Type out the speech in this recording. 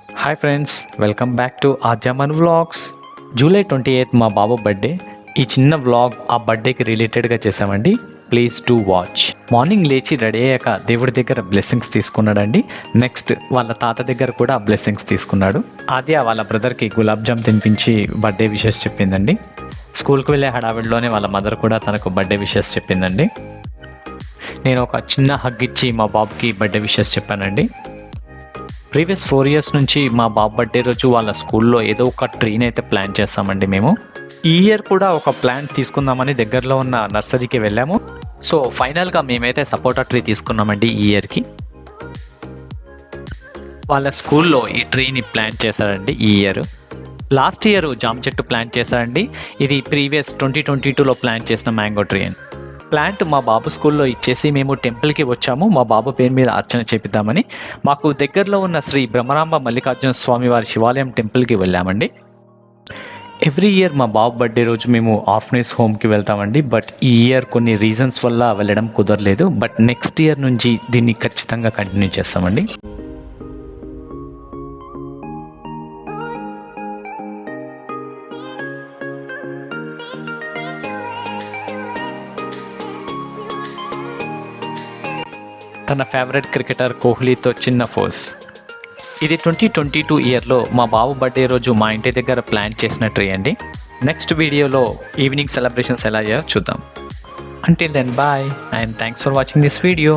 Hi friends, welcome back to Aadyaman vlogs. July 28 మా బాబు birthday. ఈ చిన్న వ్లాగ్ ఆ బర్త్డేకి రిలేటెడ్గా చేసామండి. Please to watch. మార్నింగ్ లేచి రెడీ అయ్యాక దేవుడి దగ్గర బ్లెస్సింగ్స్ తీసుకున్నాడండి. నెక్స్ట్ వాళ్ళ తాత దగ్గర కూడా బ్లెస్సింగ్స్ తీసుకున్నాడు. ఆద్య వాళ్ళ బ్రదర్కి గులాబ్ జామ్ తినిపించి బర్త్డే విషెస్ చెప్పిందండి. స్కూల్కి వెళ్ళే హడావిడిలోనే వాళ్ళ మదర్ కూడా తనకు బర్త్డే విషెస్ చెప్పిందండి. నేను ఒక చిన్న హగ్ ఇచ్చి మా బాబుకి బర్త్డే విషెస్ చెప్పానండి. ప్రీవియస్ 4 years నుంచి మా బాబు బర్త్డే రోజు వాళ్ళ స్కూల్లో ఏదో ఒక ట్రీని అయితే ప్లాన్ చేస్తామండి మేము. ఈ ఇయర్ కూడా ఒక ప్లాంట్ తీసుకుందామని దగ్గరలో ఉన్న నర్సరీకి వెళ్ళాము. సో ఫైనల్గా మేమైతే సపోటా ట్రీ తీసుకున్నామండి ఈ ఇయర్కి. వాళ్ళ స్కూల్లో ఈ ట్రీని ప్లాంట్ చేశారండి ఈ ఇయర్. లాస్ట్ ఇయర్ జామ చెట్టు ప్లాంట్ చేశారండి. ఇది ప్రీవియస్ 2022లో ప్లాంట్ చేసిన మ్యాంగో ట్రీ అని. ప్లాంట్ మా బాబు స్కూల్లో ఇచ్చేసి మేము టెంపుల్కి వచ్చాము మా బాబు పేరు మీద అర్చన చేపిద్దామని. మాకు దగ్గరలో ఉన్న శ్రీ బ్రహ్మరాంబ మల్లికార్జున స్వామి వారి శివాలయం టెంపుల్కి వెళ్ళామండి. ఎవ్రీ ఇయర్ మా బాబు బర్త్డే రోజు మేము ఆర్ఫనేజ్ హోమ్కి వెళ్తామండి. బట్ ఈ ఇయర్ కొన్ని రీజన్స్ వల్ల వెళ్ళడం కుదరలేదు. బట్ నెక్స్ట్ ఇయర్ నుంచి దీన్ని ఖచ్చితంగా కంటిన్యూ చేస్తామండి. తన ఫేవరెట్ క్రికెటర్ కోహ్లీతో చిన్న ఫోజ్. ఇది 2022 ఇయర్లో మా బాబు బర్త్డే రోజు మా ఇంటి దగ్గర ప్లాన్ చేసిన ట్రీ అండి. నెక్స్ట్ వీడియోలో ఈవినింగ్ సెలబ్రేషన్స్ ఎలా అయ్యాయో చూద్దాం. Until then bye and thanks for watching this video.